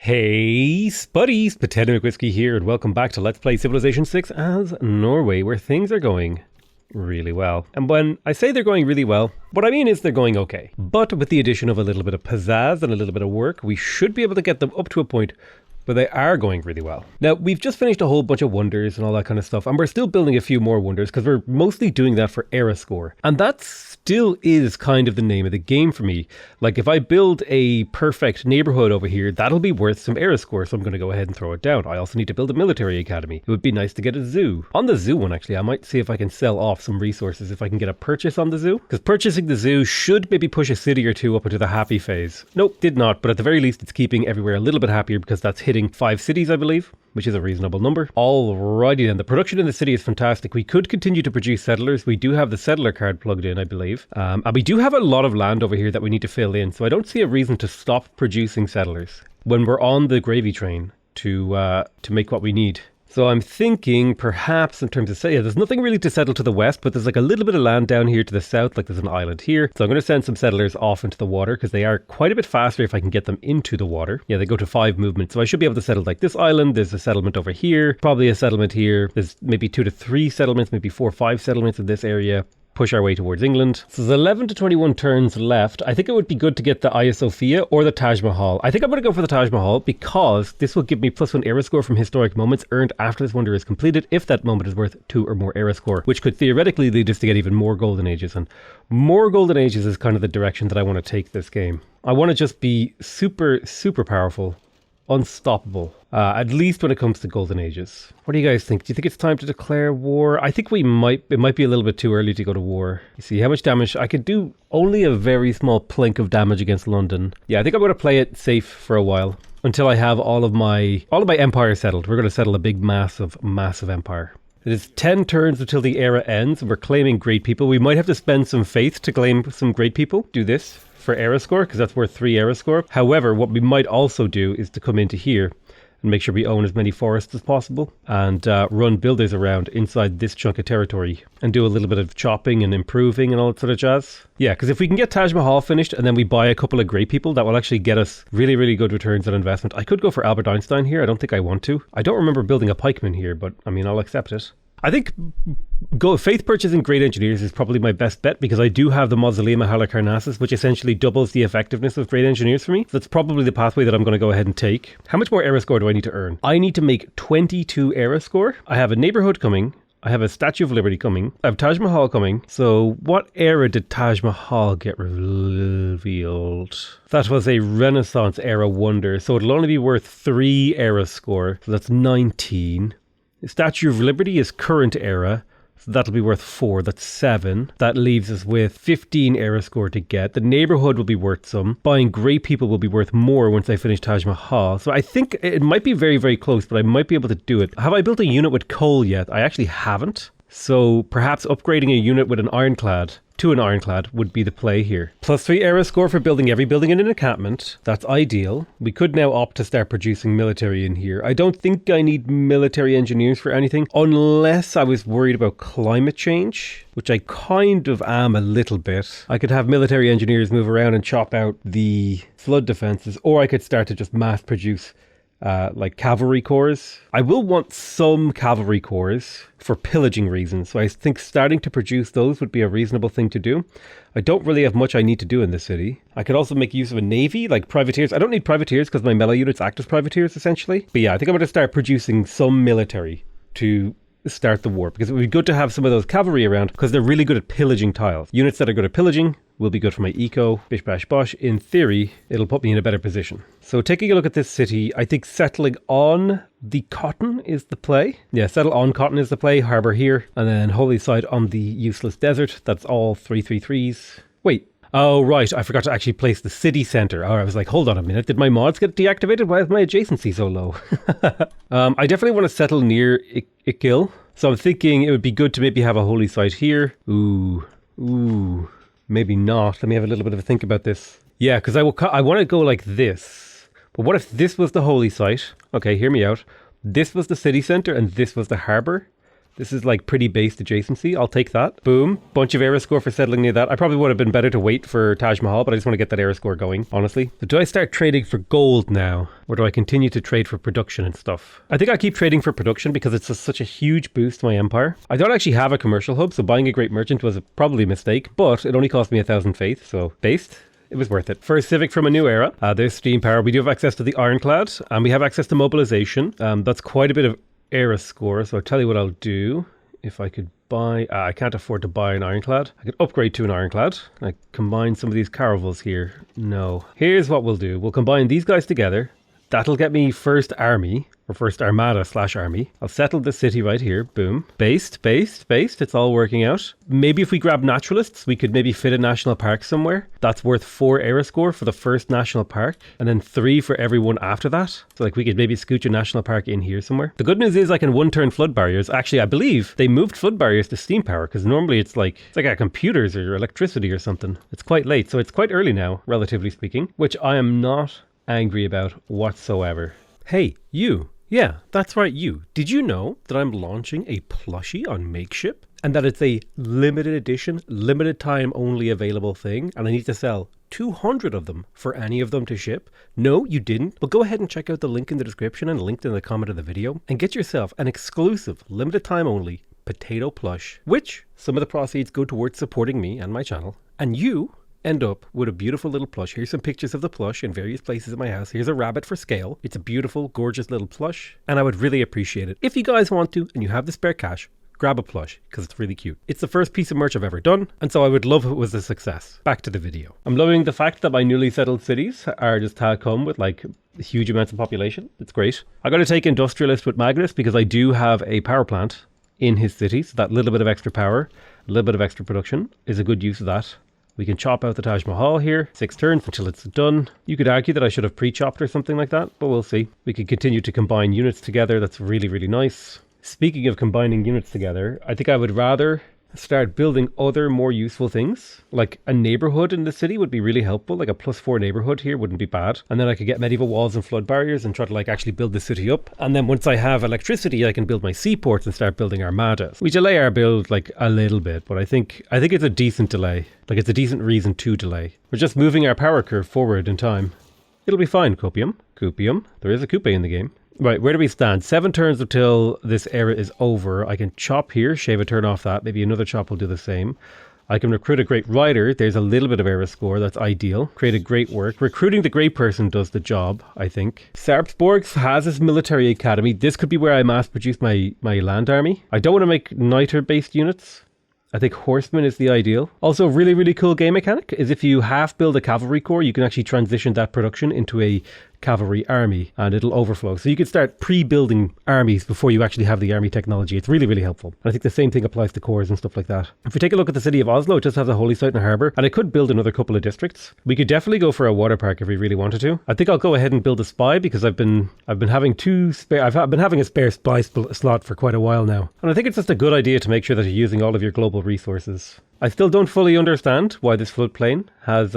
Hey Spuddies, PotatoMcWhiskey here, and welcome back to Let's Play Civilization 6 as Norway, where things are going really well. And when I say they're going really well, what I mean is they're going okay. But with the addition of a little bit of pizzazz and a little bit of work, we should be able to get them up to a point where they are going really well. Now, we've just finished a whole bunch of wonders and all that kind of stuff, and we're still building a few more wonders because we're mostly doing that for era score. And that still is kind of the name of the game for me. Like, if I build a perfect neighborhood over here, that'll be worth some era score, so I'm going to go ahead and throw it down. I also need to build a military academy. It would be nice to get a zoo. On the zoo one, actually, I might see if I can sell off some resources if I can get a purchase on the zoo. Because purchasing the zoo should maybe push a city or two up into the happy phase. Nope, did not, but at the very least it's keeping everywhere a little bit happier because that's hitting 5 cities, I believe, which is a reasonable number. Alrighty then, the production in the city is fantastic. We could continue to produce settlers. We do have the settler card plugged in, I believe. And we do have a lot of land over here that we need to fill in, so I don't see a reason to stop producing settlers when we're on the gravy train to make what we need. So I'm thinking perhaps in terms of, there's nothing really to settle to the west, but there's like a little bit of land down here to the south, like there's an island here. So I'm going to send some settlers off into the water because they are quite a bit faster if I can get them into the water. Yeah, they go to 5 movements. So I should be able to settle like this island. There's a settlement over here, probably a settlement here. There's maybe 2 to 3 settlements, maybe 4 or 5 settlements in this area. Push our way towards England. So there's 11 to 21 turns left. I think it would be good to get the Hagia Sophia or the Taj Mahal. I think I'm going to go for the Taj Mahal because this will give me +1 era score from historic moments earned after this wonder is completed if that moment is worth 2 or more era score, which could theoretically lead us to get even more golden ages. And more golden ages is kind of the direction that I want to take this game. I want to just be super, super powerful. Unstoppable, at least when it comes to golden ages. What do you guys think? Do you think it's time to declare war? I think it might be a little bit too early to go to war. You see how much damage I could do. Only a very small plink of damage against London. Yeah, I think I'm going to play it safe for a while until I have all of my empire settled. We're going to settle a big massive empire. It is 10 turns until the era ends. We're claiming great people. We might have to spend some faith to claim some great people. Do this for era score because that's worth 3 era score. However, what we might also do is to come into here and make sure we own as many forests as possible and run builders around inside this chunk of territory and do a little bit of chopping and improving and all that sort of jazz. Yeah, because if we can get Taj Mahal finished and then we buy a couple of great people, that will actually get us really, really good returns on investment. I could go for Albert Einstein here. I don't think I want to. I don't remember building a pikeman here, but I mean, I'll accept it. I think faith purchasing great engineers is probably my best bet because I do have the Mausoleum of Halicarnassus, which essentially doubles the effectiveness of great engineers for me. So that's probably the pathway that I'm going to go ahead and take. How much more era score do I need to earn? I need to make 22 era score. I have a neighborhood coming. I have a Statue of Liberty coming. I have Taj Mahal coming. So what era did Taj Mahal get revealed? That was a Renaissance era wonder. So it'll only be worth 3 era score. So that's 19. The Statue of Liberty is current era, so that'll be worth 4. That's 7. That leaves us with 15 era score to get. The neighborhood will be worth some. Buying great people will be worth more once I finish Taj Mahal. So I think it might be very, very close, but I might be able to do it. Have I built a unit with coal yet? I actually haven't. So perhaps upgrading a unit with an ironclad to an ironclad would be the play here. +3 era score for building every building in an encampment. That's ideal. We could now opt to start producing military in here. I don't think I need military engineers for anything unless I was worried about climate change, which I kind of am a little bit. I could have military engineers move around and chop out the flood defenses, or I could start to just mass produce like cavalry corps. I will want some cavalry corps for pillaging reasons, so I think starting to produce those would be a reasonable thing to do. I don't really have much I need to do in this city. I could also make use of a navy, like privateers. I don't need privateers because my melee units act as privateers essentially. But yeah, I think I'm going to start producing some military to start the war because it would be good to have some of those cavalry around because they're really good at pillaging tiles. Units that are good at pillaging will be good for my eco. Bish bash bosh. In theory, it'll put me in a better position. So taking a look at this city, I think settling on the cotton is the play. Yeah, settle on cotton is the play. Harbour here. And then holy site on the useless desert. That's all 333s. Wait. Oh, right. I forgot to actually place the city centre. Oh, I was like, hold on a minute. Did my mods get deactivated? Why is my adjacency so low? I definitely want to settle near Ikil. So I'm thinking it would be good to maybe have a holy site here. Ooh. Maybe not. Let me have a little bit of a think about this. Yeah, because I want to go like this. But what if this was the holy site? Okay, hear me out. This was the city centre and this was the harbour. This is like pretty based adjacency. I'll take that. Boom. Bunch of era score for settling near that. I probably would have been better to wait for Taj Mahal, but I just want to get that era score going, honestly. So do I start trading for gold now? Or do I continue to trade for production and stuff? I think I keep trading for production because it's such a huge boost to my empire. I don't actually have a commercial hub, so buying a great merchant was probably a mistake, but it only cost me 1,000 faith, so based. It was worth it. For a civic from a new era, there's steam power. We do have access to the Ironclad, and we have access to mobilization. That's quite a bit of era score, so I'll tell you what I'll do. If I could buy... I can't afford to buy an Ironclad. I could upgrade to an Ironclad. Can I combine some of these caravels here? No. Here's what we'll do. We'll combine these guys together. That'll get me first army, or first armada / army. I'll settle the city right here. Boom. Based. It's all working out. Maybe if we grab naturalists, we could maybe fit a national park somewhere. That's worth 4 era score for the first national park, and then 3 for everyone after that. So like we could maybe scooch a national park in here somewhere. The good news is I can one-turn flood barriers. Actually, I believe they moved flood barriers to steam power, because normally it's like a computers or electricity or something. It's quite late, so it's quite early now, relatively speaking, which I am not angry about whatsoever. Hey, you. Yeah, that's right, you. Did you know that I'm launching a plushie on Makeship? And that it's a limited edition, limited time only available thing, and I need to sell 200 of them for any of them to ship? No, you didn't, but go ahead and check out the link in the description and linked in the comment of the video, and get yourself an exclusive, limited time only potato plush, which some of the proceeds go towards supporting me and my channel, and you end up with a beautiful little plush. Here's some pictures of the plush in various places in my house. Here's a rabbit for scale. It's a beautiful, gorgeous little plush, and I would really appreciate it. If you guys want to, and you have the spare cash, grab a plush, because it's really cute. It's the first piece of merch I've ever done, and so I would love if it was a success. Back to the video. I'm loving the fact that my newly settled cities are just come with like huge amounts of population. It's great. I got to take Industrialist with Magnus, because I do have a power plant in his city, so that little bit of extra power, a little bit of extra production is a good use of that. We can chop out the Taj Mahal here, 6 turns until it's done. You could argue that I should have pre-chopped or something like that, but we'll see. We can continue to combine units together. That's really, really nice. Speaking of combining units together, I think I would rather start building other more useful things. Like a neighborhood in the city would be really helpful. Like a +4 neighborhood here wouldn't be bad. And then I could get medieval walls and flood barriers and try to like actually build the city up. And then once I have electricity, I can build my seaports and start building armadas. We delay our build like a little bit, but I think it's a decent delay. Like it's a decent reason to delay. We're just moving our power curve forward in time. It'll be fine, Copium. Copium. There is a coupe in the game. Right, where do we stand? 7 turns until this era is over. I can chop here, shave a turn off that. Maybe another chop will do the same. I can recruit a great rider. There's a little bit of era score. That's ideal. Created great work. Recruiting the great person does the job, I think. Sarpsborg has his military academy. This could be where I mass produce my land army. I don't want to make niter-based units. I think horseman is the ideal. Also, really, really cool game mechanic is if you half build a cavalry corps, you can actually transition that production into a cavalry army and it'll overflow. So you can start pre-building armies before you actually have the army technology. It's really, really helpful. And I think the same thing applies to corps and stuff like that. If we take a look at the city of Oslo, it just has a holy site and a harbour, and it could build another couple of districts. We could definitely go for a water park if we really wanted to. I think I'll go ahead and build a spy because I've been having a spare spy slot for quite a while now. And I think it's just a good idea to make sure that you're using all of your global resources. I still don't fully understand why this floodplain has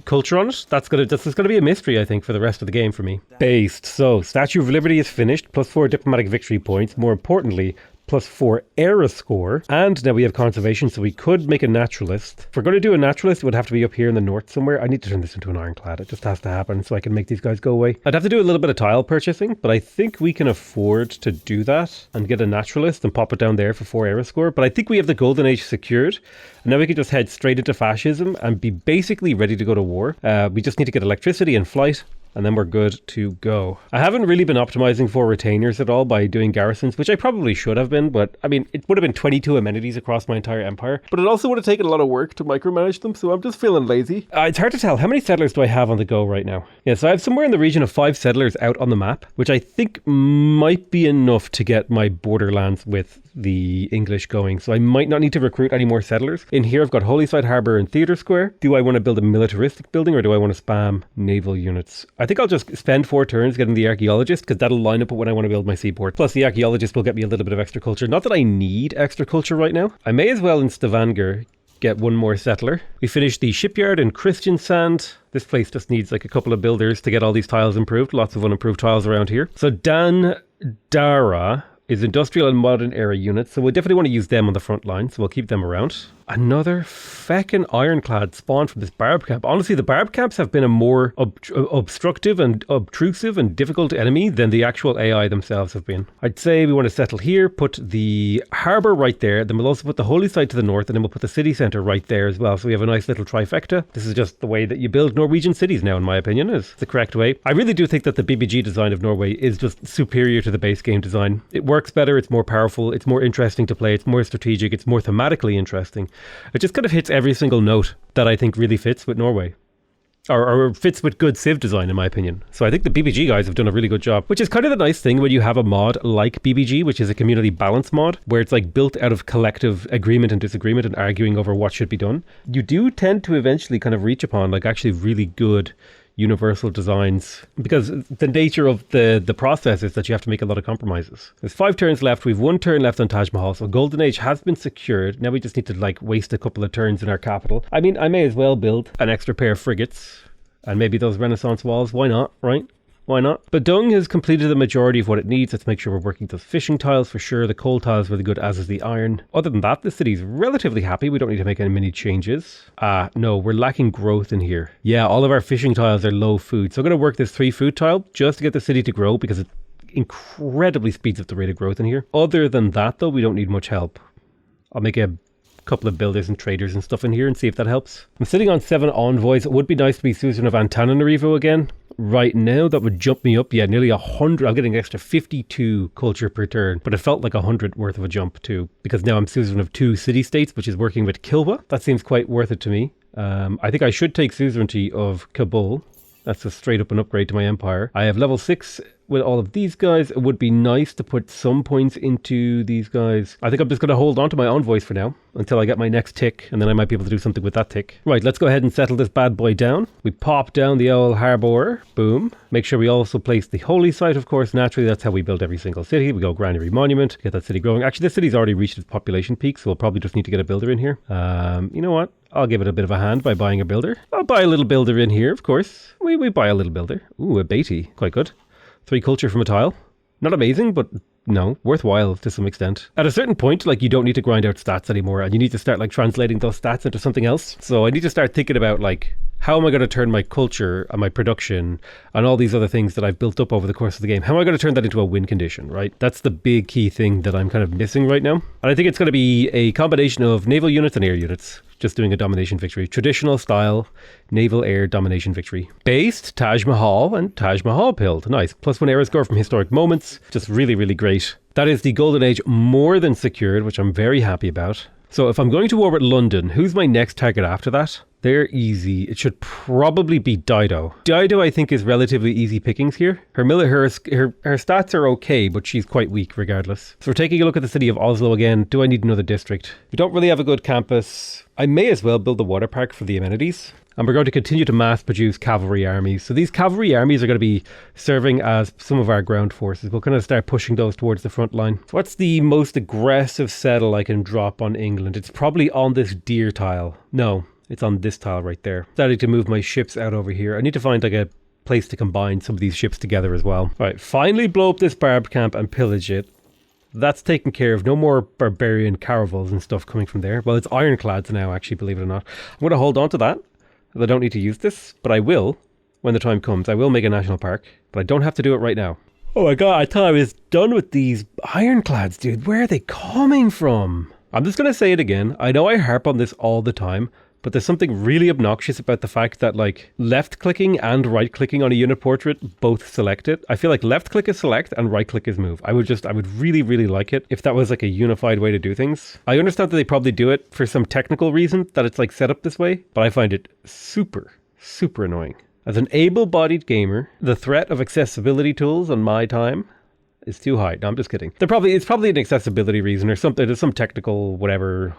culture on it. That's gonna be a mystery, I think, for the rest of the game for me. Based. So Statue of Liberty is finished, +4 diplomatic victory points. More importantly, +4 era score, and now we have conservation, so we could make a naturalist. If we're going to do a naturalist, it would have to be up here in the north somewhere. I need to turn this into an ironclad. It just has to happen so I can make these guys go away. I'd have to do a little bit of tile purchasing, but I think we can afford to do that and get a naturalist and pop it down there for 4 era score. But I think we have the golden age secured, and now we can just head straight into fascism and be basically ready to go to war. We just need to get electricity and flight, and then we're good to go. I haven't really been optimizing for retainers at all by doing garrisons, which I probably should have been, but I mean, it would have been 22 amenities across my entire empire, but it also would have taken a lot of work to micromanage them, so I'm just feeling lazy. It's hard to tell. How many settlers do I have on the go right now? Yeah, so I have somewhere in the region of 5 settlers out on the map, which I think might be enough to get my borderlands with the English going, so I might not need to recruit any more settlers. In here I've got Holy Site Harbour and Theatre Square. Do I want to build a militaristic building or do I want to spam naval units? I think I'll just spend 4 turns getting the archaeologist because that'll line up with when I want to build my seaport. Plus the archaeologist will get me a little bit of extra culture. Not that I need extra culture right now. I may as well in Stavanger get 1 more settler. We finished the shipyard in Kristiansand. This place just needs like a couple of builders to get all these tiles improved. Lots of unimproved tiles around here. So Dan Dara is industrial and modern era units. So we'll definitely want to use them on the front line. So we'll keep them around. Another feckin' ironclad spawn from this barb camp. Honestly, the barb camps have been a more obstructive and obtrusive and difficult enemy than the actual AI themselves have been. I'd say we want to settle here, put the harbour right there, then we'll also put the holy site to the north, and then we'll put the city centre right there as well. So we have a nice little trifecta. This is just the way that you build Norwegian cities now, in my opinion, is the correct way. I really do think that the BBG design of Norway is just superior to the base game design. It works better, it's more powerful, it's more interesting to play, it's more strategic, it's more thematically interesting. It just kind of hits every single note that I think really fits with Norway. Or fits with good Civ design, in my opinion. So I think the BBG guys have done a really good job, which is kind of the nice thing when you have a mod like BBG, which is a community balance mod, where it's like built out of collective agreement and disagreement and arguing over what should be done. You do tend to eventually kind of reach upon like actually really good universal designs, because the nature of the process is that you have to make a lot of compromises. There's 5 turns left. We've 1 turn left on Taj Mahal, so Golden Age has been secured. Now we just need to like waste a couple of turns in our capital. I mean, I may as well build an extra pair of frigates and maybe those Renaissance walls. Why not, right? Why not? Badung has completed the majority of what it needs. Let's make sure we're working those fishing tiles for sure. The coal tile is really good, as is the iron. Other than that, the city's relatively happy. We don't need to make any many changes. No, we're lacking growth in here. Yeah, all of our fishing tiles are low food. So I'm going to work this 3 food tile just to get the city to grow, because it incredibly speeds up the rate of growth in here. Other than that, though, we don't need much help. I'll make a couple of builders and traders and stuff in here and see if that helps. I'm sitting on 7 envoys. It would be nice to be Suzerain of Antananarivo again. Right now, that would jump me up, nearly 100. I'm getting an extra 52 culture per turn, but it felt like 100 worth of a jump too, because now I'm Suzerain of 2 city-states, which is working with Kilwa. That seems quite worth it to me. I think I should take Suzerainty of Kabul. That's a straight up an upgrade to my empire. I have level 6 with all of these guys. It would be nice to put some points into these guys. I think I'm just going to hold on to my envoys for now until I get my next tick, and then I might be able to do something with that tick. Right, let's go ahead and settle this bad boy down. We pop down the old harbour. Boom. Make sure we also place the holy site, of course. Naturally, that's how we build every single city. We go Granary Monument, get that city growing. Actually, this city's already reached its population peak, so we'll probably just need to get a builder in here. You know what? I'll give it a bit of a hand by buying a builder. I'll buy a little builder in here, of course. We buy a little builder. Ooh, a Beatty. Quite good. 3 culture from a tile. Not amazing, but no, worthwhile to some extent. At a certain point, like, you don't need to grind out stats anymore, and you need to start like translating those stats into something else. So I need to start thinking about like, how am I going to turn my culture and my production and all these other things that I've built up over the course of the game? How am I going to turn that into a win condition, right? That's the big key thing that I'm kind of missing right now. And I think it's going to be a combination of naval units and air units. Just doing a domination victory. Traditional style naval air domination victory. Based Taj Mahal and Taj Mahal build. Nice. +1 era score from historic moments. Just really, really great. That is the Golden Age more than secured, which I'm very happy about. So if I'm going to war with London, who's my next target after that? They're easy. It should probably be Dido. Dido, I think, is relatively easy pickings here. Her stats are okay, but she's quite weak regardless. So we're taking a look at the city of Oslo again. Do I need another district? We don't really have a good campus. I may as well build the water park for the amenities. And we're going to continue to mass produce cavalry armies. So these cavalry armies are going to be serving as some of our ground forces. We'll kind of start pushing those towards the front line. So what's the most aggressive settle I can drop on England? It's probably on this deer tile. No. It's on this tile right there. Starting to move my ships out over here. I need to find like a place to combine some of these ships together as well. All right, finally blow up this barb camp and pillage it. That's taken care of. No more barbarian caravels and stuff coming from there. Well, it's ironclads now, actually, believe it or not. I'm going to hold on to that. I don't need to use this, but I will when the time comes. I will make a national park, but I don't have to do it right now. Oh my god, I thought I was done with these ironclads, dude. Where are they coming from? I'm just going to say it again. I know I harp on this all the time, but there's something really obnoxious about the fact that like left clicking and right clicking on a unit portrait both select it. I feel like left click is select and right click is move. I would really, really like it if that was like a unified way to do things. I understand that they probably do it for some technical reason that it's like set up this way, but I find it super, super annoying. As an able-bodied gamer, the threat of accessibility tools on my time is too high. No, I'm just kidding. It's probably an accessibility reason or something. There's some technical whatever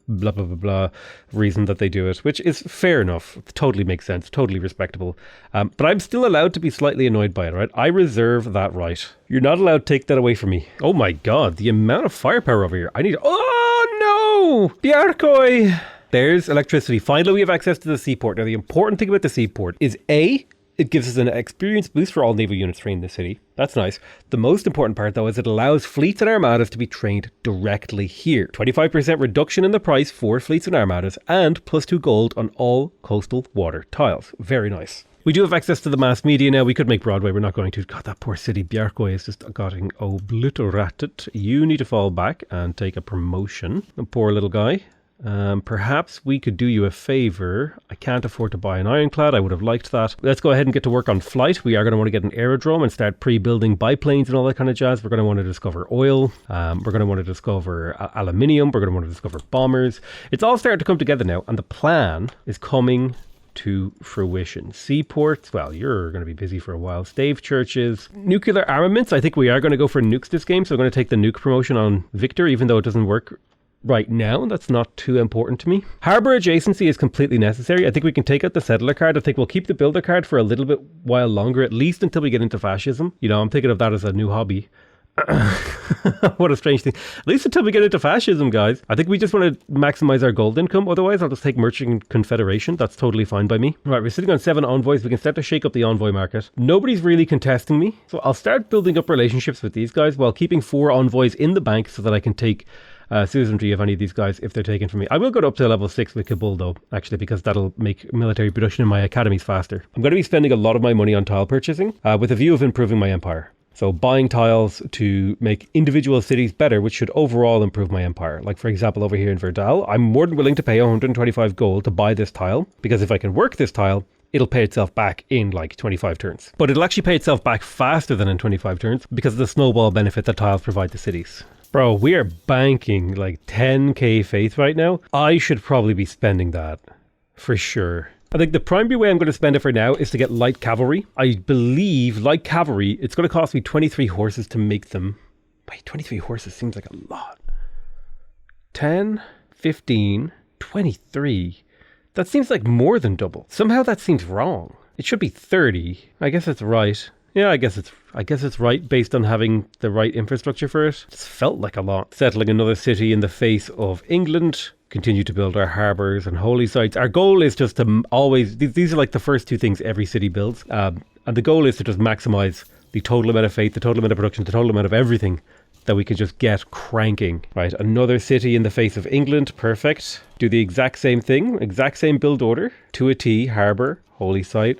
blah blah blah blah reason that they do it, which is fair enough. It totally makes sense, totally respectable, but I'm still allowed to be slightly annoyed by it, right? I reserve that right. You're not allowed to take that away from me. Oh my god, the amount of firepower over here. Oh no, Bjarkøy. There's electricity. Finally we have access to the seaport. Now the important thing about the seaport is A, It gives us an experience boost for all naval units trained in the city. That's nice. The most important part, though, is it allows fleets and armadas to be trained directly here. 25% reduction in the price for fleets and armadas, and +2 gold on all coastal water tiles. Very nice. We do have access to the mass media now. We could make Broadway. We're not going to. God, that poor city. Bjarkøy is just getting obliterated. You need to fall back and take a promotion. A poor little guy. Perhaps we could do you a favor. I can't afford to buy an ironclad. I would have liked that. Let's go ahead and get to work on flight. We are going to want to get an aerodrome and start pre-building biplanes and all that kind of jazz. We're going to want to discover oil. We're going to want to discover aluminium. We're going to want to discover bombers. It's all starting to come together now, and the plan is coming to fruition. Seaports, well, you're going to be busy for a while. Stave churches, nuclear armaments. I think we are going to go for nukes this game, so I'm going to take the nuke promotion on Victor, even though it doesn't work right now. That's not too important to me. Harbour adjacency is completely necessary. I think we can take out the settler card. I think we'll keep the builder card for a little bit while longer, at least until we get into fascism. You know, I'm thinking of that as a new hobby. What a strange thing. At least until we get into fascism, guys. I think we just want to maximize our gold income. Otherwise, I'll just take Merchant Confederation. That's totally fine by me. Right, we're sitting on 7 envoys. We can start to shake up the envoy market. Nobody's really contesting me. So I'll start building up relationships with these guys while keeping 4 envoys in the bank so that I can take citizenry of any of these guys if they're taken from me. I will go up to level 6 with Kabul though, actually, because that'll make military production in my academies faster. I'm going to be spending a lot of my money on tile purchasing with a view of improving my empire. So buying tiles to make individual cities better, which should overall improve my empire. Like, for example, over here in Verdal, I'm more than willing to pay 125 gold to buy this tile, because if I can work this tile, it'll pay itself back in like 25 turns. But it'll actually pay itself back faster than in 25 turns because of the snowball benefit that tiles provide to cities. Bro, we are banking like 10k faith right now. I should probably be spending that for sure. I think the primary way I'm going to spend it for now is to get light cavalry. I believe light cavalry, it's going to cost me 23 horses to make them. Wait, 23 horses seems like a lot. 10, 15, 23. That seems like more than double. Somehow that seems wrong. It should be 30. I guess it's right. Yeah, I guess it's right based on having the right infrastructure for it. It's felt like a lot. Settling another city in the face of England. Continue to build our harbours and holy sites. Our goal is just to always, these are like the first 2 things every city builds. And the goal is to just maximize the total amount of faith, the total amount of production, the total amount of everything that we can just get cranking. Right, another city in the face of England. Perfect. Do the exact same thing, exact same build order. To a T, harbour, holy site,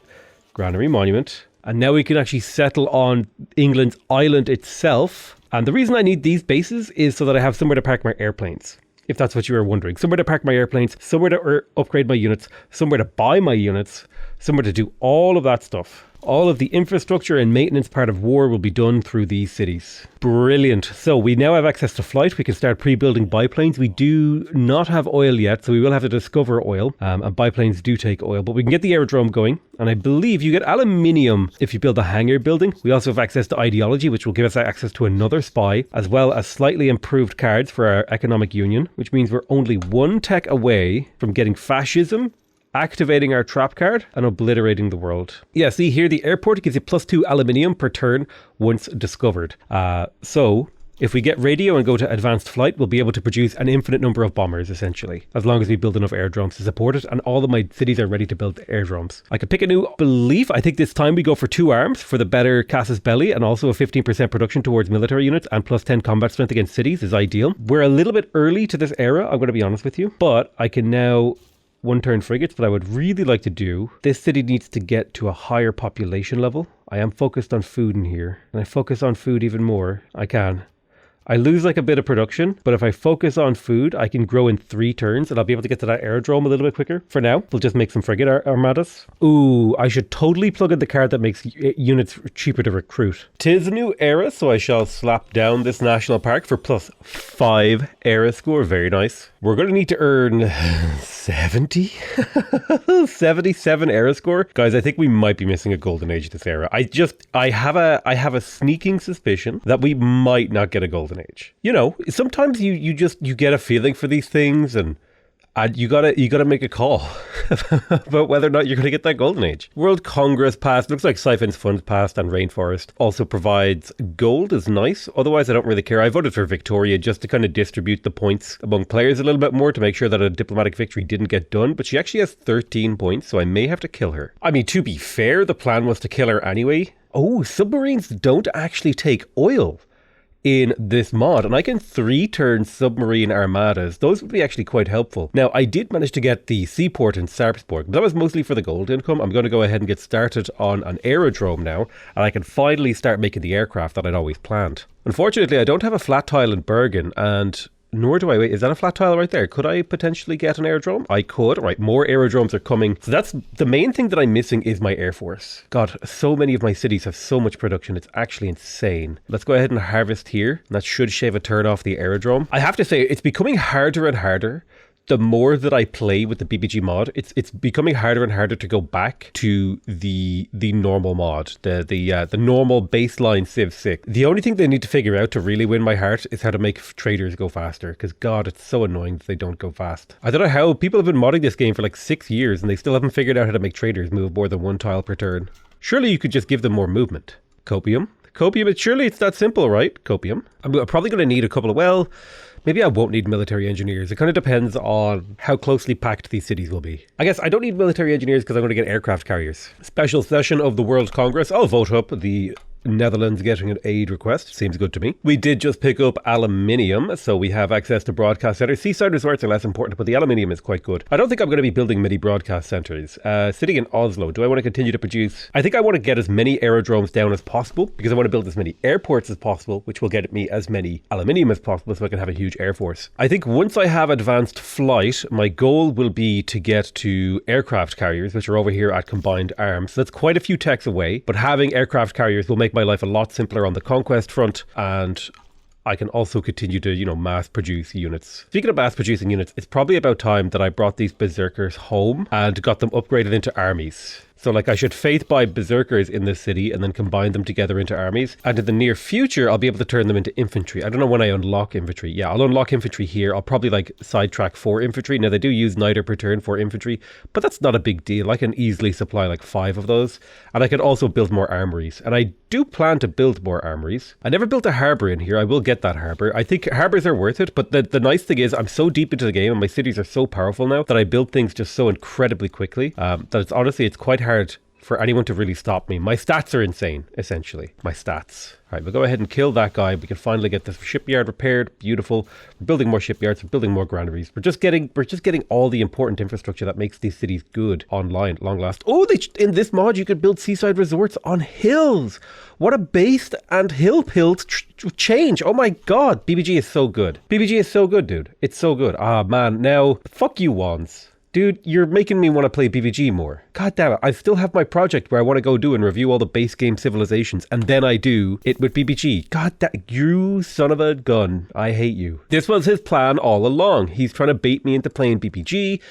granary monument. And now we can actually settle on England's island itself. And the reason I need these bases is so that I have somewhere to park my airplanes. If that's what you were wondering. Somewhere to park my airplanes, somewhere to upgrade my units, somewhere to buy my units, somewhere to do all of that stuff. All of the infrastructure and maintenance part of war will be done through these cities. Brilliant. So we now have access to flight. We can start pre-building biplanes. We do not have oil yet, so we will have to discover oil. And biplanes do take oil, but we can get the aerodrome going. And I believe you get aluminium if you build a hangar building. We also have access to ideology, which will give us access to another spy, as well as slightly improved cards for our economic union, which means we're only 1 tech away from getting fascism, activating our trap card, and obliterating the world. Yeah, see here, the airport gives you +2 aluminium per turn once discovered. So if we get radio and go to advanced flight, we'll be able to produce an infinite number of bombers, essentially, as long as we build enough airdromes to support it, and all of my cities are ready to build airdromes. I could pick a new belief. I think this time we go for 2 arms for the better casus belli, and also a 15% production towards military units, and +10 combat strength against cities is ideal. We're a little bit early to this era, I'm going to be honest with you, but I can now 1-turn frigates, but I would really like to do, this city needs to get to a higher population level. I am focused on food in here, and I focus on food even more. I can. I lose like a bit of production, but if I focus on food, I can grow in 3 turns and I'll be able to get to that aerodrome a little bit quicker. For now, we'll just make some frigate armadas. Ooh, I should totally plug in the card that makes units cheaper to recruit. 'Tis a new era, so I shall slap down this national park for +5 era score. Very nice. We're going to need to earn 70? 77 era score. Guys, I think we might be missing a golden age this era. I have a sneaking suspicion that we might not get a golden age. You know, sometimes you get a feeling for these things, and And you gotta make a call about whether or not you're gonna get that golden age. World Congress passed. Looks like Siphon's Funds passed, and Rainforest also provides gold is nice. Otherwise, I don't really care. I voted for Victoria just to kind of distribute the points among players a little bit more to make sure that a diplomatic victory didn't get done. But she actually has 13 points, so I may have to kill her. I mean, to be fair, the plan was to kill her anyway. Oh, submarines don't actually take oil in this mod, and I can 3-turn submarine armadas. Those would be actually quite helpful. Now, I did manage to get the seaport in Sarpsborg, but that was mostly for the gold income. I'm going to go ahead and get started on an aerodrome now, and I can finally start making the aircraft that I'd always planned. Unfortunately, I don't have a flat tile in Bergen, and nor do I. Wait, is that a flat tile right there? Could I potentially get an aerodrome? I could. Right, more aerodromes are coming. So that's the main thing that I'm missing is my air force. God, so many of my cities have so much production. It's actually insane. Let's go ahead and harvest here. That should shave a turn off the aerodrome. I have to say, it's becoming harder and harder. The more that I play with the BBG mod, it's becoming harder and harder to go back to the normal mod, the normal baseline Civ 6. The only thing they need to figure out to really win my heart is how to make traders go faster, because God, it's so annoying that they don't go fast. I don't know how people have been modding this game for like 6 years and they still haven't figured out how to make traders move more than 1 tile per turn. Surely you could just give them more movement. Copium, surely it's that simple, right? Copium. I'm probably going to need a couple of, well, maybe I won't need military engineers. It kind of depends on how closely packed these cities will be. I guess I don't need military engineers because I'm going to get aircraft carriers. Special session of the World Congress. I'll vote up the Netherlands getting an aid request. Seems good to me. We did just pick up aluminium, so we have access to broadcast centers. Seaside resorts are less important, but the aluminium is quite good. I don't think I'm going to be building many broadcast centers. Sitting in Oslo, do I want to continue to produce? I think I want to get as many aerodromes down as possible because I want to build as many airports as possible, which will get me as many aluminium as possible so I can have a huge air force. I think once I have advanced flight, my goal will be to get to aircraft carriers, which are over here at Combined Arms. So that's quite a few techs away, but having aircraft carriers will make my life a lot simpler on the conquest front, and I can also continue to, mass produce units. Speaking of mass producing units, it's probably about time that I brought these berserkers home and got them upgraded into armies. So like I should faith buy berserkers in this city and then combine them together into armies. And in the near future, I'll be able to turn them into infantry. I don't know when I unlock infantry. Yeah, I'll unlock infantry here. I'll probably like sidetrack 4 infantry. Now they do use niter per turn for infantry, but that's not a big deal. I can easily supply like 5 of those. And I can also build more armories. And I do plan to build more armories. I never built a harbour in here. I will get that harbour. I think harbours are worth it, but the nice thing is I'm so deep into the game and my cities are so powerful now that I build things just so incredibly quickly that it's quite hard for anyone to really stop me. My stats are insane, essentially. My stats. All right, we'll go ahead and kill that guy. We can finally get this shipyard repaired. Beautiful. We're building more shipyards. We're building more granaries. We're just getting all the important infrastructure that makes these cities good online at long last. Oh, in this mod, you could build seaside resorts on hills. What a based and hill change. Oh my God. BBG is so good. BBG is so good, dude. It's so good. Ah, man. Now, fuck you, Wands. Dude, you're making me want to play BBG more. God damn it, I still have my project where I want to go do and review all the base game civilizations, and then I do it with BBG. God damn, you son of a gun. I hate you. This was his plan all along. He's trying to bait me into playing BBG,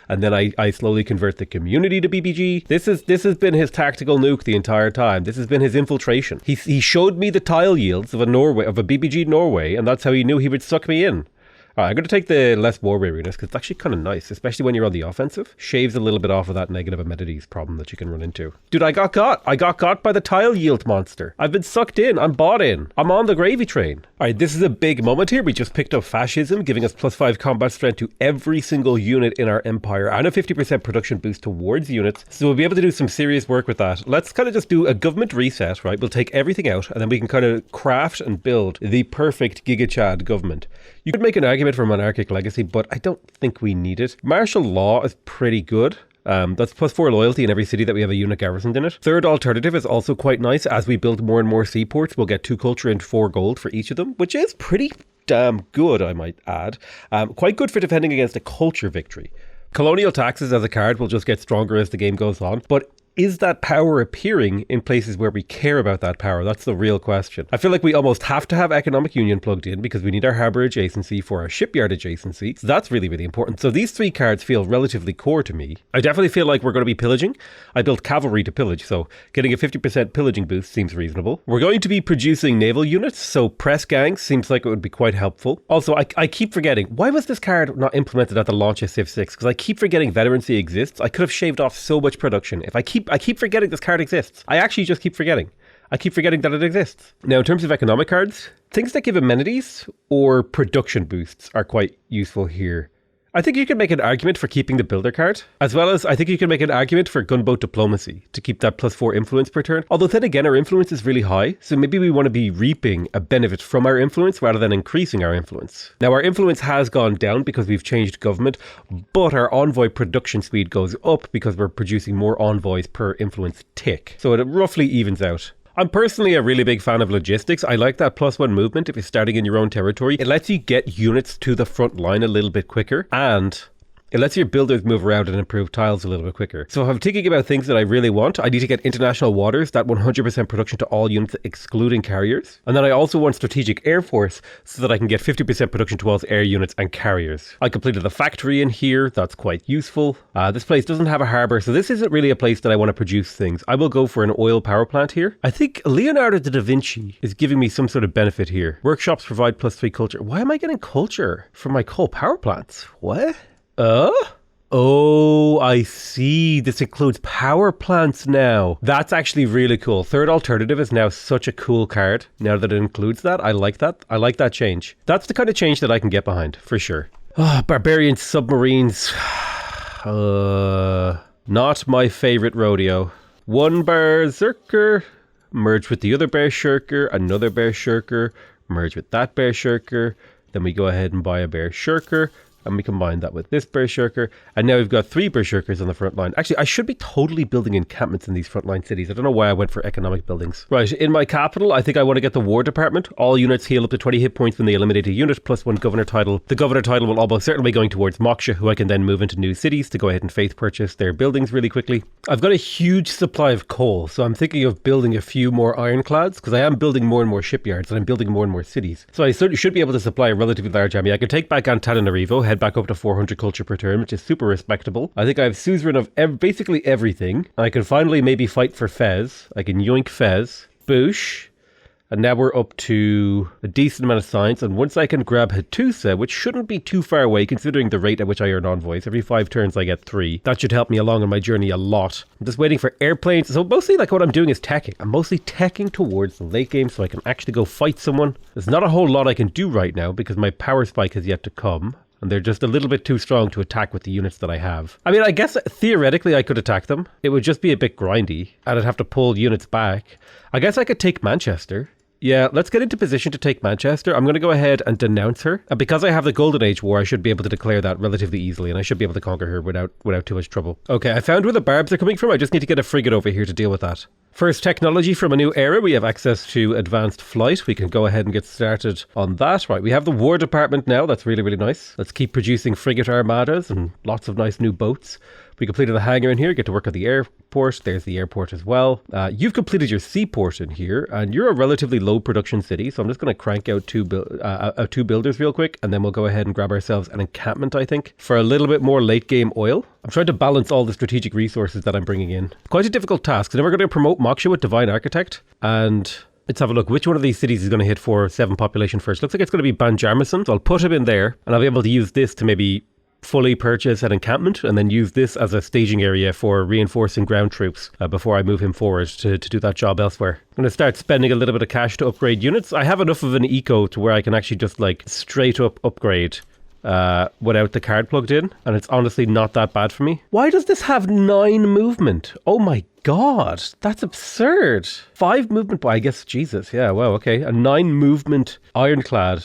and then I slowly convert the community to BBG. This has been his tactical nuke the entire time. This has been his infiltration. He showed me the tile yields of a BBG Norway, and that's how he knew he would suck me in. All right, I'm going to take the less war weariness because it's actually kind of nice, especially when you're on the offensive. Shaves a little bit off of that negative amenities problem that you can run into. Dude, I got caught. I got caught by the tile yield monster. I've been sucked in. I'm bought in. I'm on the gravy train. All right, this is a big moment here. We just picked up fascism, giving us +5 combat strength to every single unit in our empire and a 50% production boost towards units. So we'll be able to do some serious work with that. Let's kind of just do a government reset, right? We'll take everything out and then we can kind of craft and build the perfect Giga Chad government. You could make an argument for monarchic legacy, but I don't think we need it. Martial law is pretty good. That's +4 loyalty in every city that we have a unit garrisoned in it. Third alternative is also quite nice. As we build more and more seaports, we'll get 2 culture and 4 gold for each of them, which is pretty damn good, I might add. Quite good for defending against a culture victory. Colonial taxes as a card will just get stronger as the game goes on, but is that power appearing in places where we care about that power? That's the real question. I feel like we almost have to have economic union plugged in because we need our harbour adjacency for our shipyard adjacency. So that's really, really important. So these 3 cards feel relatively core to me. I definitely feel like we're going to be pillaging. I built cavalry to pillage, so getting a 50% pillaging boost seems reasonable. We're going to be producing naval units, so press gangs seems like it would be quite helpful. Also, I keep forgetting, why was this card not implemented at the launch of Civ 6? Because I keep forgetting veterancy exists. I could have shaved off so much production. If I keep forgetting this card exists. I actually just keep forgetting. I keep forgetting that it exists. Now, in terms of economic cards, things that give amenities or production boosts are quite useful here. I think you can make an argument for keeping the builder card, as well as I think you can make an argument for gunboat diplomacy to keep that +4 influence per turn. Although then again, our influence is really high, so maybe we want to be reaping a benefit from our influence rather than increasing our influence. Now, our influence has gone down because we've changed government, but our envoy production speed goes up because we're producing more envoys per influence tick. So it roughly evens out. I'm personally a really big fan of logistics. I like that +1 movement if you're starting in your own territory. It lets you get units to the front line a little bit quicker, and it lets your builders move around and improve tiles a little bit quicker. So if I'm thinking about things that I really want, I need to get international waters, that 100% production to all units excluding carriers. And then I also want strategic air force so that I can get 50% production to all air units and carriers. I completed the factory in here. That's quite useful. This place doesn't have a harbour, so this isn't really a place that I want to produce things. I will go for an oil power plant here. I think Leonardo da Vinci is giving me some sort of benefit here. Workshops provide +3 culture. Why am I getting culture from my coal power plants? What? Oh, I see. This includes power plants now. That's actually really cool. Third alternative is now such a cool card. Now that it includes that, I like that. I like that change. That's the kind of change that I can get behind, for sure. Barbarian submarines. Not my favorite rodeo. One berserker, merge with the other berserker, another berserker, merge with that berserker. Then we go ahead and buy a berserker. And we combine that with this berserker. And now we've got 3 berserkers on the front line. Actually, I should be totally building encampments in these frontline cities. I don't know why I went for economic buildings. Right, in my capital, I think I want to get the war department. All units heal up to 20 hit points when they eliminate a unit, +1 governor title. The governor title will almost certainly be going towards Moksha, who I can then move into new cities to go ahead and faith purchase their buildings really quickly. I've got a huge supply of coal, so I'm thinking of building a few more ironclads, because I am building more and more shipyards, and I'm building more and more cities. So I certainly should be able to supply a relatively large army. I can take back Antananarivo, head back up to 400 culture per turn, which is super respectable. I think I have suzerain of basically everything. I can finally maybe fight for Fez. I can yoink Fez. Boosh. And now we're up to a decent amount of science. And once I can grab Hattusa, which shouldn't be too far away considering the rate at which I earn envoys. Every 5 turns I get 3. That should help me along on my journey a lot. I'm just waiting for airplanes. So mostly like what I'm doing is teching. I'm mostly teching towards the late game so I can actually go fight someone. There's not a whole lot I can do right now because my power spike has yet to come. And they're just a little bit too strong to attack with the units that I have. I mean, I guess theoretically I could attack them. It would just be a bit grindy. And I'd have to pull units back. I guess I could take Manchester. Yeah, let's get into position to take Manchester. I'm going to go ahead and denounce her. And because I have the Golden Age War, I should be able to declare that relatively easily. And I should be able to conquer her without too much trouble. Okay, I found where the barbs are coming from. I just need to get a frigate over here to deal with that. First technology from a new era. We have access to advanced flight. We can go ahead and get started on that. Right, we have the war department now. That's really, really nice. Let's keep producing frigate armadas and lots of nice new boats. We completed the hangar in here, get to work at the airport. There's the airport as well. You've completed your seaport in here, and you're a relatively low production city, so I'm just going to crank out two builders real quick, and then we'll go ahead and grab ourselves an encampment, I think, for a little bit more late game oil. I'm trying to balance all the strategic resources that I'm bringing in. Quite a difficult task. So now we're going to promote Moksha with Divine Architect, and let's have a look. Which one of these cities is going to hit 4-7 population first? Looks like it's going to be Banjarmason, so I'll put him in there, and I'll be able to use this to maybe fully purchase an encampment and then use this as a staging area for reinforcing ground troops before I move him forward to do that job elsewhere. I'm going to start spending a little bit of cash to upgrade units. I have enough of an eco to where I can actually just like straight up upgrade without the card plugged in, and it's honestly not that bad for me. Why does this have 9 movement? Oh my god, that's absurd. 5 movement, but I guess, Jesus, yeah, wow, okay. A 9 movement ironclad.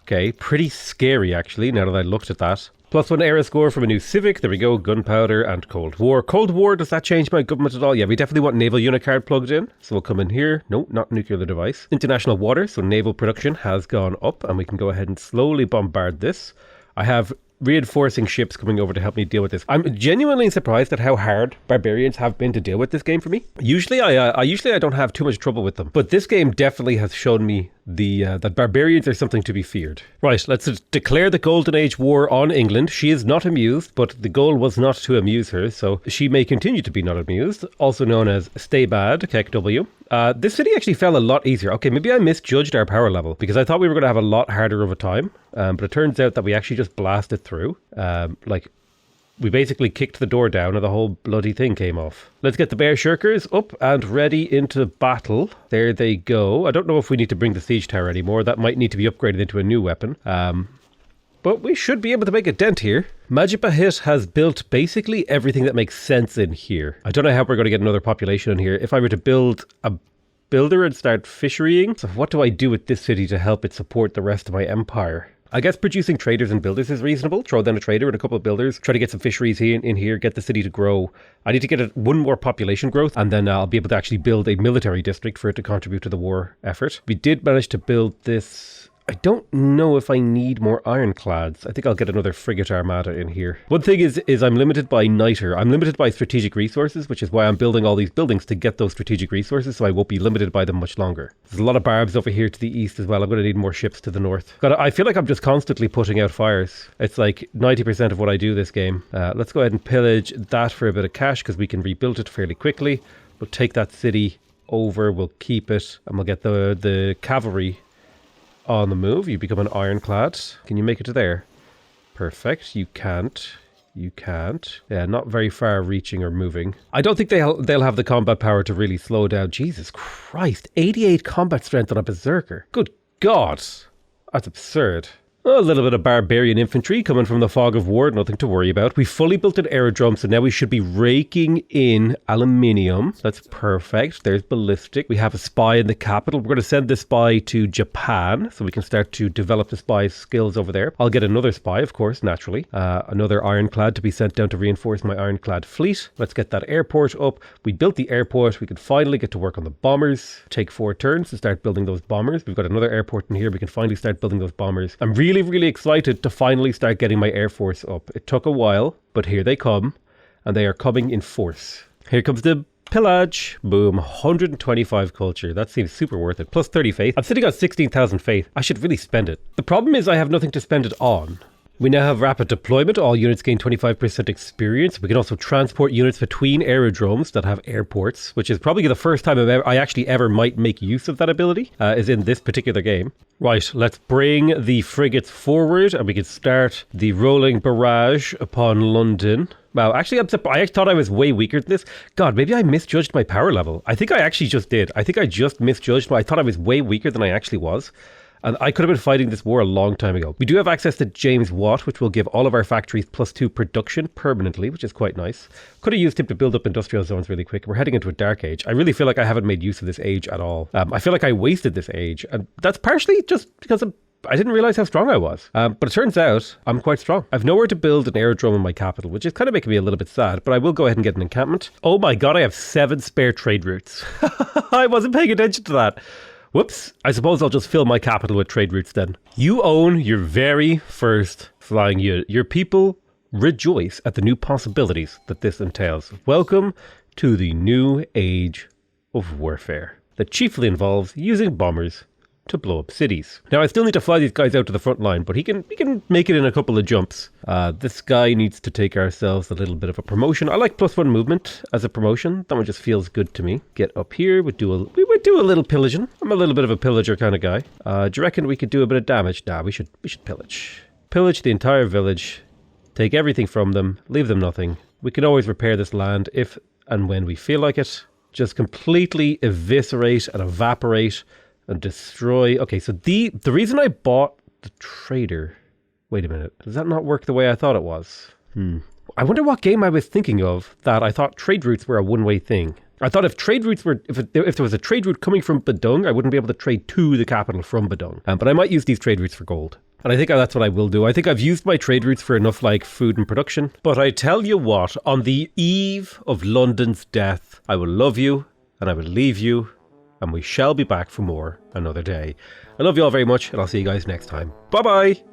Okay, pretty scary actually, now that I looked at that. +1 era score from a new Civic. There we go. Gunpowder and Cold War. Cold War, does that change my government at all? Yeah, we definitely want naval unit card plugged in. So we'll come in here. No, not nuclear device. International water. So naval production has gone up and we can go ahead and slowly bombard this. I have reinforcing ships coming over to help me deal with this. I'm genuinely surprised at how hard barbarians have been to deal with this game for me. Usually I don't have too much trouble with them, but this game definitely has shown me that barbarians are something to be feared. Right, let's declare the Golden Age war on England. She is not amused, but the goal was not to amuse her, so she may continue to be not amused, also known as Stay Bad, Keck W. This city actually fell a lot easier. Okay, maybe I misjudged our power level because I thought we were going to have a lot harder of a time, but it turns out that we actually just blasted through. We basically kicked the door down and the whole bloody thing came off. Let's get the bear shirkers up and ready into battle. There they go. I don't know if we need to bring the siege tower anymore. That might need to be upgraded into a new weapon. But we should be able to make a dent here. Majapahit has built basically everything that makes sense in here. I don't know how we're going to get another population in here. If I were to build a builder and start fisherying, so what do I do with this city to help it support the rest of my empire? I guess producing traders and builders is reasonable. Throw down a trader and a couple of builders. Try to get some fisheries in here, get the city to grow. I need to get one more population growth, and then I'll be able to actually build a military district for it to contribute to the war effort. We did manage to build this. I don't know if I need more ironclads. I think I'll get another frigate armada in here. One thing is I'm limited by niter. I'm limited by strategic resources, which is why I'm building all these buildings to get those strategic resources, so I won't be limited by them much longer. There's a lot of barbs over here to the east as well. I'm going to need more ships to the north. I feel like I'm just constantly putting out fires. It's like 90% of what I do this game. Let's go ahead and pillage that for a bit of cash because we can rebuild it fairly quickly. We'll take that city over, we'll keep it, and we'll get the cavalry on the move. You become an ironclad. Can you make it to there? Perfect. You can't. You can't. Yeah, not very far reaching or moving. I don't think they'll have the combat power to really slow down. Jesus Christ. 88 combat strength on a berserker. Good God. That's absurd. A little bit of barbarian infantry coming from the fog of war, nothing to worry about. We fully built an aerodrome, so now we should be raking in aluminium. That's perfect. There's ballistic. We have a spy in the capital. We're going to send this spy to Japan, so we can start to develop the spy's skills over there. I'll get another spy, of course, naturally. Another ironclad to be sent down to reinforce my ironclad fleet. Let's get that airport up. We built the airport. We can finally get to work on the bombers. Take 4 turns to start building those bombers. We've got another airport in here. We can finally start building those bombers. I'm really excited to finally start getting my air force up. It took a while, but here they come, and they are coming in force. Here comes the pillage. Boom, 125 culture. That seems super worth it. Plus 30 faith. I'm sitting on 16,000 faith. I should really spend it. The problem is I have nothing to spend it on. We now have rapid deployment. All units gain 25% experience. We can also transport units between aerodromes that have airports, which is probably the first time I actually ever might make use of that ability, is in this particular game. Right, let's bring the frigates forward and we can start the rolling barrage upon London. Wow, actually, I thought I was way weaker than this. God, maybe I misjudged my power level. I think I actually just did. I think I just misjudged. I thought I was way weaker than I actually was. And I could have been fighting this war a long time ago. We do have access to James Watt, which will give all of our factories +2 production permanently, which is quite nice. Could have used him to build up industrial zones really quick. We're heading into a dark age. I really feel like I haven't made use of this age at all. I feel like I wasted this age. And that's partially just because I didn't realize how strong I was. But it turns out I'm quite strong. I've nowhere to build an aerodrome in my capital, which is kind of making me a little bit sad, but I will go ahead and get an encampment. Oh my God, I have 7 spare trade routes. I wasn't paying attention to that. Whoops. I suppose I'll just fill my capital with trade routes then. You own your very first flying unit. Your people rejoice at the new possibilities that this entails. Welcome to the new age of warfare that chiefly involves using bombers to blow up cities. Now I still need to fly these guys out to the front line, but he can make it in a couple of jumps. This guy needs to take ourselves a little bit of a promotion. I like +1 movement as a promotion. That one just feels good to me. Get up here, we would do a little pillaging. I'm a little bit of a pillager kind of guy. Do you reckon we could do a bit of damage? Nah, we should pillage. Pillage the entire village. Take everything from them. Leave them nothing. We can always repair this land if and when we feel like it. Just completely eviscerate and evaporate and destroy. Okay, so the reason I bought the trader... Wait a minute. Does that not work the way I thought it was? I wonder what game I was thinking of that I thought trade routes were a one-way thing. I thought if trade routes were... If there was a trade route coming from Badung, I wouldn't be able to trade to the capital from Badung. But I might use these trade routes for gold. And I think that's what I will do. I think I've used my trade routes for enough like food and production. But I tell you what, on the eve of London's death, I will love you and I will leave you. And we shall be back for more another day. I love you all very much, and I'll see you guys next time. Bye-bye!